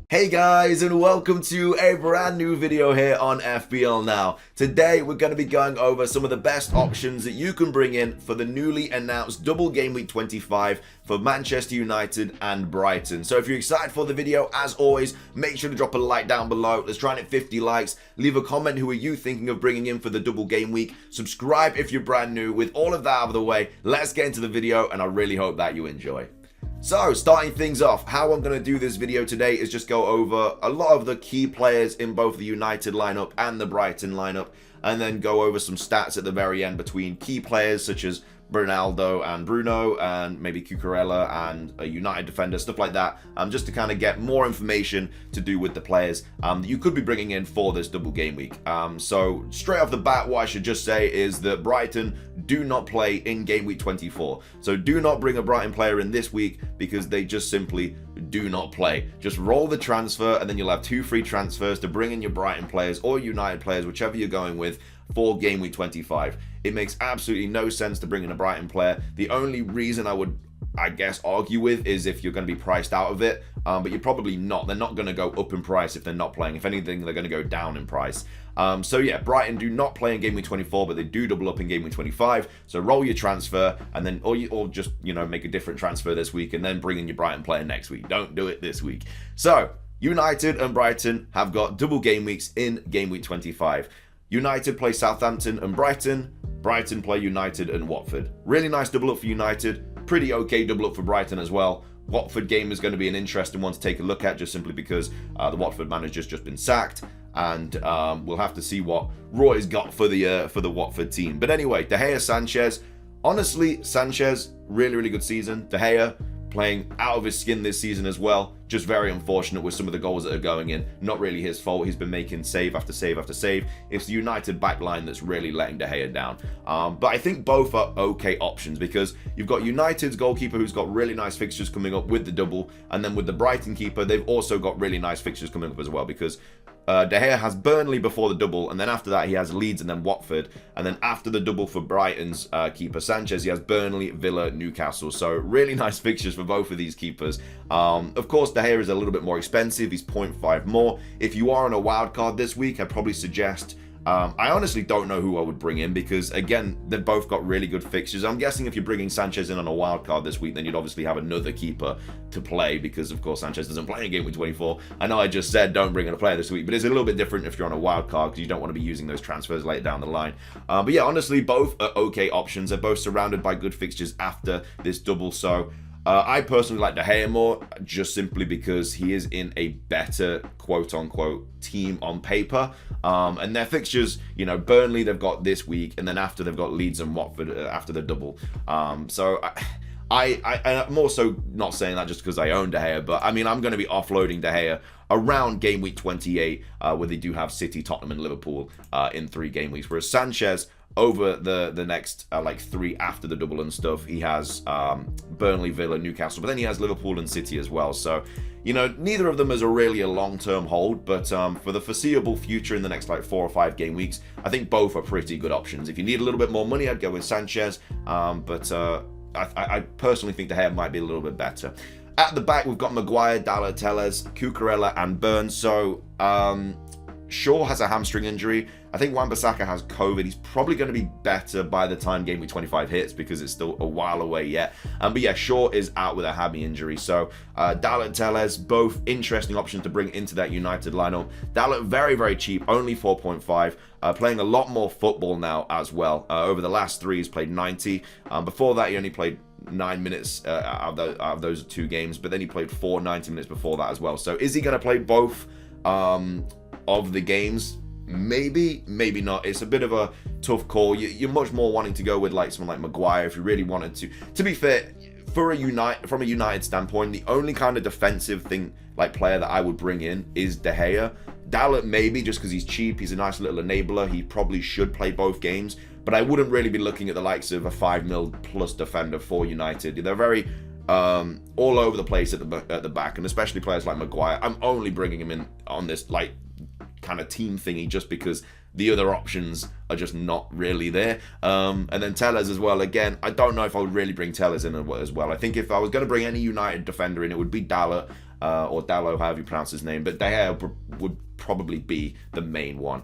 Hey guys, and welcome to a brand new video here on FPL Now. Today we're going to be going over some of the best options that you can bring in for the newly announced Double Game Week 25 for Manchester United and Brighton. So if you're excited for the video, as always, make sure to drop a like down below. Let's try and hit 50 likes. Leave a comment, who are you thinking of bringing in for the Double Game Week? Subscribe if you're brand new. With all of that out of the way, let's get into the video, and I really hope that you enjoy. So, starting things off, how I'm going to do this video today is just go over a lot of the key players in both the United lineup and the Brighton lineup, and then go over some stats at the very end between key players such as Ronaldo and Bruno, and maybe Cucurella and a United defender, stuff like that, just to kind of get more information to do with the players that you could be bringing in for this Double Game Week. So straight off the bat, what I should just say is that Brighton do not play in Game Week 24. So do not bring a Brighton player in this week because they just simply do not play. Just roll the transfer and then you'll have 2 free transfers to bring in your Brighton players or United players, whichever you're going with, for Game Week 25. It makes absolutely no sense to bring in a Brighton player. The only reason I would, I guess, argue with is if you're going to be priced out of it, but you're probably not. They're not going to go up in price if they're not playing. If anything, they're going to go down in price. So yeah, Brighton do not play in Game Week 24, but they do double up in Game Week 25. So roll your transfer, and then or just make a different transfer this week, and then bring in your Brighton player next week. Don't do it this week. So United and Brighton have got double game weeks in Game Week 25. United play Southampton and Brighton. Brighton play United and Watford. Really nice double up for United. Pretty okay double up for Brighton as well. Watford game is going to be an interesting one to take a look at, just simply because the Watford manager's just been sacked, and we'll have to see what Roy's got for the Watford team. But anyway, De Gea, Sanchez. Honestly, Sanchez, really good season. De Gea playing out of his skin this season as well. Just very unfortunate with some of the goals that are going in. Not really his fault. He's been making save after save after save. It's the United backline that's really letting De Gea down. But I think both are okay options, because you've got United's goalkeeper who's got really nice fixtures coming up with the double, and then with the Brighton keeper, they've also got really nice fixtures coming up as well, because De Gea has Burnley before the double, and then after that he has Leeds and then Watford, and then after the double for Brighton's keeper Sanchez, he has Burnley, Villa, Newcastle. So really nice fixtures for both of these keepers. Of course, De Gea is a little bit more expensive. He's 0.5 more. If you are on a wild card this week, I'd probably suggest, I honestly don't know who I would bring in, because again, they've both got really good fixtures. I'm guessing if you're bringing Sanchez in on a wild card this week, then you'd obviously have another keeper to play, because of course Sanchez doesn't play in Game Week 24. I know I just said don't bring in a player this week, but it's a little bit different if you're on a wild card, because you don't want to be using those transfers later down the line. But yeah, honestly, both are okay options. They're both surrounded by good fixtures after this double. So I personally like De Gea more, just simply because he is in a better quote-unquote team on paper. And their fixtures, Burnley they've got this week, and then after they've got Leeds and Watford after the double. So I'm also not saying that just because I own De Gea, but I mean, I'm going to be offloading De Gea around Game Week 28, where they do have City, Tottenham, and Liverpool in 3 game weeks, whereas Sanchez, over the next 3 after the double and stuff, he has Burnley, Villa, Newcastle, but then he has Liverpool and City as well. So, neither of them is really a long-term hold, but for the foreseeable future in the next 4 or 5 game weeks, I think both are pretty good options. If you need a little bit more money, I'd go with Sanchez, but I personally think De Gea might be a little bit better. At the back, we've got Maguire, Dalot, Telles, Cucurella, and Burns. So Shaw has a hamstring injury. I think Wan-Bissaka has COVID. He's probably going to be better by the time Game Week 25 hits, because it's still a while away yet. But yeah, Shaw is out with a hammy injury. So Dalot, Telles, both interesting options to bring into that United lineup. Dalot very cheap, only 4.5. Playing a lot more football now as well. Over the last 3, he's played 90. Before that, he only played 9 minutes out of those 2 games, but then he played 4 90 minutes before that as well. So is he going to play both of the games? Maybe, maybe not. It's a bit of a tough call. You're much more wanting to go with someone like Maguire if you really wanted to. To be fair, from a United standpoint, the only kind of defensive player that I would bring in is De Gea. Dalot maybe, just because he's cheap. He's a nice little enabler. He probably should play both games, but I wouldn't really be looking at the likes of a 5 mil plus defender for United. They're very all over the place at the back, and especially players like Maguire. I'm only bringing him in on this kind of team thingy just because the other options are just not really there. And then Telles as well. Again, I don't know if I would really bring Telles in as well. I think if I was going to bring any United defender in, it would be Dalot. or Dallo, however you pronounce his name, but De Gea would probably be the main one.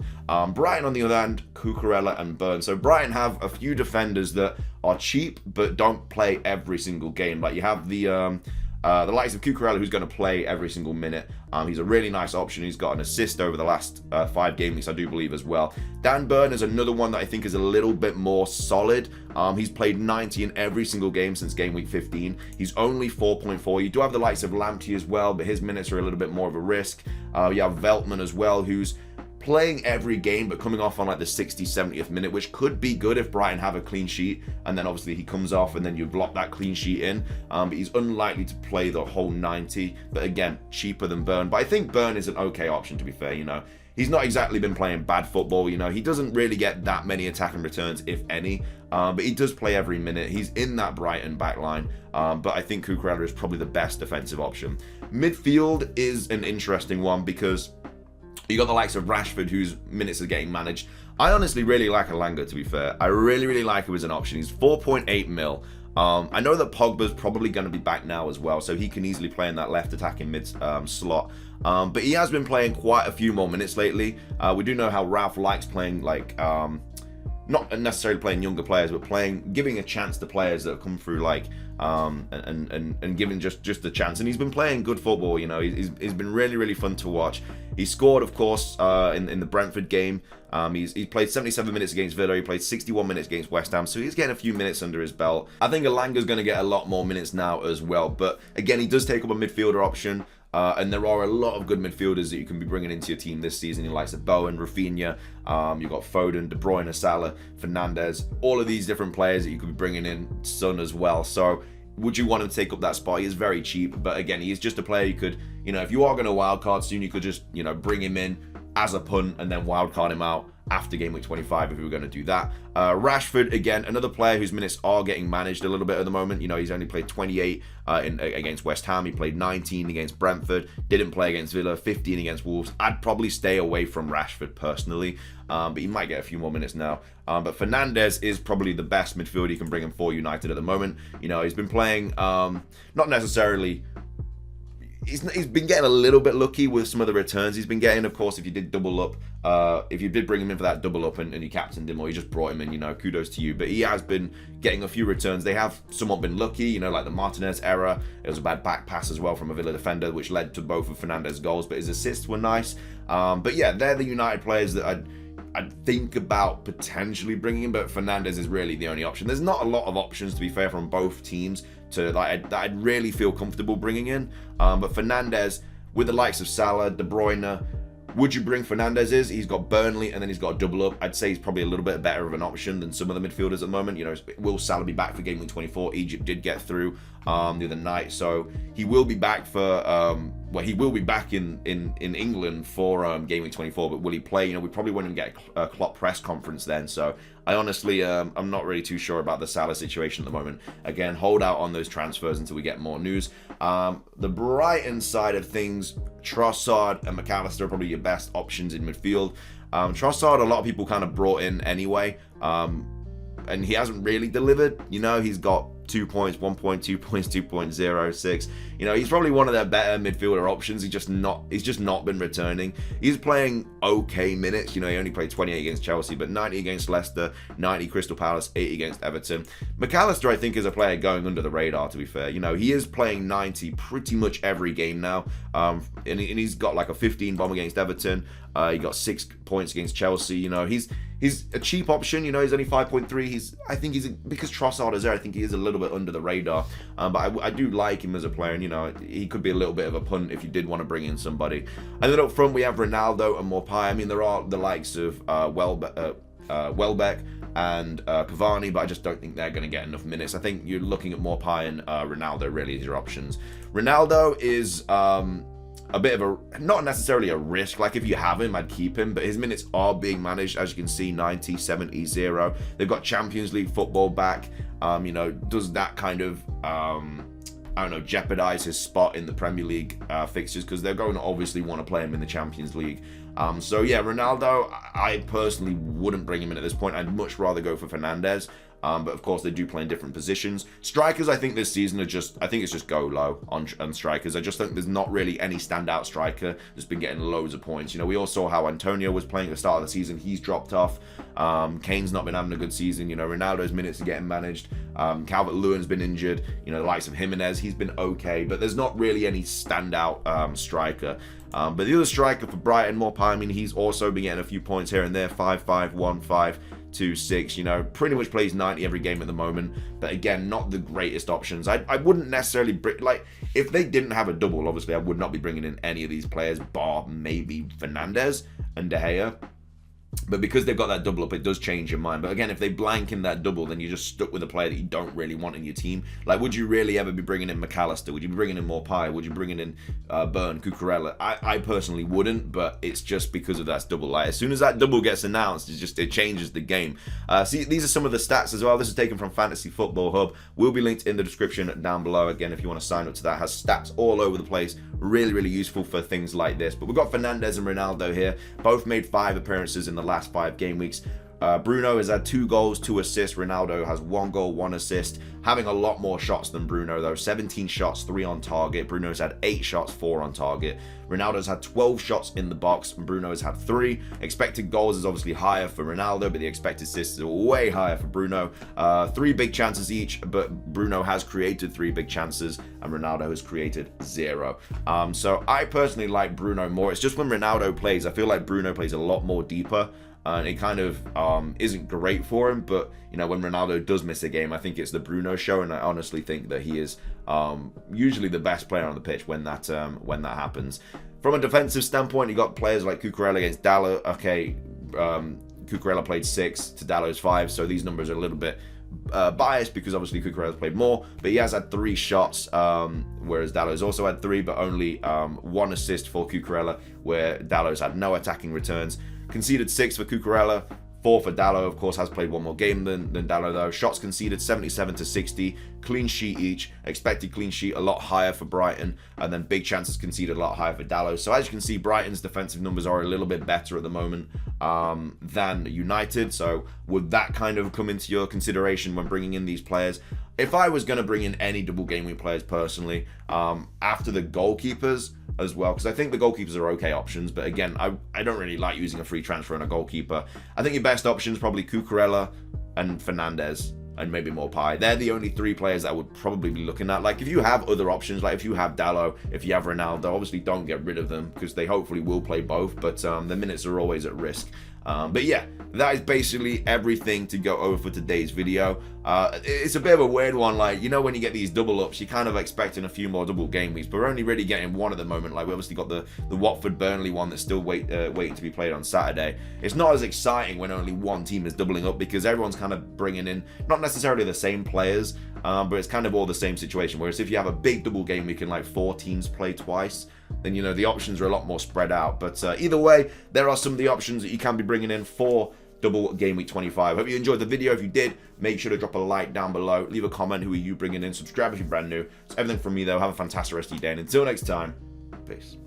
Brighton, on the other hand, Cucurella and Burn. So Brighton have a few defenders that are cheap but don't play every single game. Like you have the likes of Cucurella, who's going to play every single minute. He's a really nice option. He's got an assist over the last 5 game weeks, I do believe, as well. Dan Burn is another one that I think is a little bit more solid. He's played 90 in every single game since game week 15. He's only 4.4. You do have the likes of Lamptey as well, but his minutes are a little bit more of a risk. You have Veltman as well, who's playing every game but coming off on like the 60th, 70th minute, which could be good if Brighton have a clean sheet, and then obviously he comes off and then you block that clean sheet in, but he's unlikely to play the whole 90, but again, cheaper than Burn. But I think Burn is an okay option, to be fair. He's not exactly been playing bad football. He doesn't really get that many attacking returns, if any, but he does play every minute. He's in that Brighton backline, but I think Cucurella is probably the best defensive option. Midfield is an interesting one because you got the likes of Rashford, whose minutes are getting managed. I honestly really like Elanga, to be fair. I really like him as an option. He's 4.8 mil. I know that Pogba's probably going to be back now as well, so he can easily play in that left attacking mid slot. But he has been playing quite a few more minutes lately. We do know how Ralph likes playing, like, not necessarily playing younger players, but giving a chance to players that have come through, like, and giving just the chance. And he's been playing good football. He's been really fun to watch. He scored, of course, in the Brentford game. He played 77 minutes against Villa. He played 61 minutes against West Ham, so he's getting a few minutes under his belt. I think Elanga's going to get a lot more minutes now as well, but again, he does take up a midfielder option. And there are a lot of good midfielders that you can be bringing into your team this season. Your likes of Bowen, Rafinha, you've got Foden, De Bruyne, Salah, Fernandes, all of these different players that you could be bringing in, Son as well. So would you want him to take up that spot? He is very cheap, but again, he is just a player you could, if you are going to wildcard soon, you could just, bring him in as a punt and then wildcard him out after game week 25 if we were going to do that. Rashford, again, another player whose minutes are getting managed a little bit at the moment. He's only played 28 against West Ham. He played 19 against Brentford, didn't play against Villa, 15 against Wolves. I'd probably stay away from Rashford personally, but he might get a few more minutes now. But Fernandes is probably the best midfielder you can bring in for United at the moment. He's been playing, not necessarily... He's been getting a little bit lucky with some of the returns he's been getting. Of course, if you did double up, if you did bring him in for that double up and you captained him or you just brought him in, kudos to you. But he has been getting a few returns. They have somewhat been lucky, like the Martinez error. It was a bad back pass as well from a Villa defender, which led to both of Fernandes' goals, but his assists were nice. But yeah, they're the United players that I'd think about potentially bringing in, but Fernandes is really the only option. There's not a lot of options, to be fair, from both teams that I'd really feel comfortable bringing in. But Fernandes, with the likes of Salah, De Bruyne, would you bring Fernandes? He's got Burnley and then he's got a double up. I'd say he's probably a little bit better of an option than some of the midfielders at the moment. Will Salah be back for game week 24? Egypt did get through the other night, so he will be back for he will be back in England for game week 24, but will he play? We probably won't even get a Klopp press conference then, so I honestly I'm not really too sure about the Salah situation at the moment. Again, hold out on those transfers until we get more news. The Brighton side of things, Trossard and McAllister are probably your best options in midfield. Trossard, a lot of people kind of brought in anyway, and he hasn't really delivered. He's got 2 points, 1 point, 2 points, 2.06. He's probably one of their better midfielder options. He's just not been returning. He's playing okay minutes. He only played 28 against Chelsea, but 90 against Leicester, 90 Crystal Palace, 80 against Everton. McAllister, I think, is a player going under the radar, to be fair. He is playing 90 pretty much every game now. And he's got like a 15 bomb against Everton. He got 6 points against Chelsea. He's a cheap option. He's only 5.3. Because Trossard is there, I think he is a little bit under the radar. But I do like him as a player. And, he could be a little bit of a punt if you did want to bring in somebody. And then up front, we have Ronaldo and Maupay. There are the likes of Welbeck and Cavani, but I just don't think they're going to get enough minutes. I think you're looking at Maupay and Ronaldo really as your options. Ronaldo is a bit of a, not necessarily a risk. Like, if you have him, I'd keep him, but his minutes are being managed, as you can see, 90, 70, 0. They've got Champions League football back. Does that kind of, jeopardize his spot in the Premier League fixtures, because they're going to obviously want to play him in the Champions League. So yeah, Ronaldo, I personally wouldn't bring him in at this point. I'd much rather go for Fernandes. But of course, they do play in different positions. Strikers, I think this season are just, I think it's just go low on strikers. I just think there's not really any standout striker that's been getting loads of points. You know, we all saw how Antonio was playing at the start of the season. He's dropped off. Kane's not been having a good season. You know, Ronaldo's minutes are getting managed. Calvert-Lewin's been injured. You know, the likes of Jimenez, he's been okay. But there's not really any standout striker. But the other striker for Brighton, Mopai, I mean, he's also been getting a few points here and there. 5-5, 1-5. 2-6, you know, pretty much plays 90 every game at the moment, but again, not the greatest options. I wouldn't necessarily bring, like, if they didn't have a double, obviously I would not be bringing in any of these players, bar maybe Fernandes and De Gea. But because they've got that double up, it does change your mind. But again, if they blank in that double, then you're just stuck with a player that you don't really want in your team. Like, would you really ever be bringing in McAllister? Would you be bringing in Mopai? Would you be bringing in Burn, Cucurella? I personally wouldn't, but it's just because of that double. Like, as soon as that double gets announced, it changes the game. See, these are some of the stats as well. This is taken from Fantasy Football Hub. Will be linked in the description down below. Again, if you want to sign up to that, it has stats all over the place. Really, really useful for things like this. But we've got Fernandes and Ronaldo here. Both made 5 appearances in the last 5 game weeks. Bruno has had 2 goals, 2 assists. Ronaldo has 1 goal, 1 assist. Having a lot more shots than Bruno, though. 17 shots, 3 on target. Bruno's had 8 shots, 4 on target. Ronaldo's had 12 shots in the box, and Bruno has had 3. Expected goals is obviously higher for Ronaldo, but the expected assists are way higher for Bruno. 3 big chances each, but Bruno has created 3 big chances, and Ronaldo has created 0. So I personally like Bruno more. It's just when Ronaldo plays, I feel like Bruno plays a lot more deeper. And it kind of isn't great for him, but you know, when Ronaldo does miss a game, I think it's the Bruno show, and I honestly think that he is usually the best player on the pitch when that happens. From a defensive standpoint, you got players like Cucurella against Dallo. Okay, Cucurella played 6 to Dallo's 5, so these numbers are a little bit biased because obviously Cucurella's played more, but he has had 3 shots, whereas Dallo's also had 3, but only 1 assist for Cucurella, where Dallo's had no attacking returns. Conceded 6 for Cucurella, 4 for Dallo. Of course, has played 1 more game than Dallo, though. Shots conceded 77 to 60, clean sheet each. Expected clean sheet a lot higher for Brighton, and then big chances conceded a lot higher for Dallo. So as you can see, Brighton's defensive numbers are a little bit better at the moment than United. So would that kind of come into your consideration when bringing in these players? If I was going to bring in any double game week players personally, after the goalkeepers as well, because I think the goalkeepers are okay options, but again, I don't really like using a free transfer on a goalkeeper. I think your best options probably Cucurella and Fernandes and maybe Mopai. They're the only 3 players that I would probably be looking at. Like, if you have other options, like if you have Dallo, if you have Ronaldo, obviously don't get rid of them because they hopefully will play both, but the minutes are always at risk. But yeah, that is basically everything to go over for today's video. It's a bit of a weird one, like, you know, when you get these double ups, you're kind of expecting a few more double game weeks, but we're only really getting 1 at the moment. Like, we obviously got the Watford Burnley one that's still waiting to be played on Saturday. It's not as exciting when only 1 team is doubling up because everyone's kind of bringing in not necessarily the same players, but it's kind of all the same situation. Whereas if you have a big double game week and like 4 teams play twice, then, you know, the options are a lot more spread out. But either way, there are some of the options that you can be bringing in for double game week 25. Hope you enjoyed the video. If you did, make sure to drop a like down below, leave a comment, who are you bringing in, subscribe if you're brand new. It's everything from me though. Have a fantastic rest of your day, and until next time, peace.